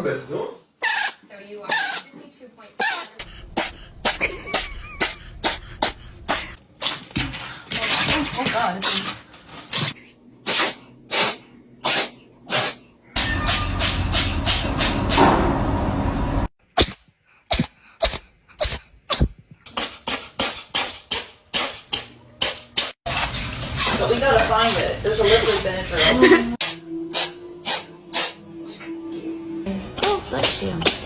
So you are 52.7. Oh God. But we gotta find it. There's a liquid vinegar. Oh, bless you.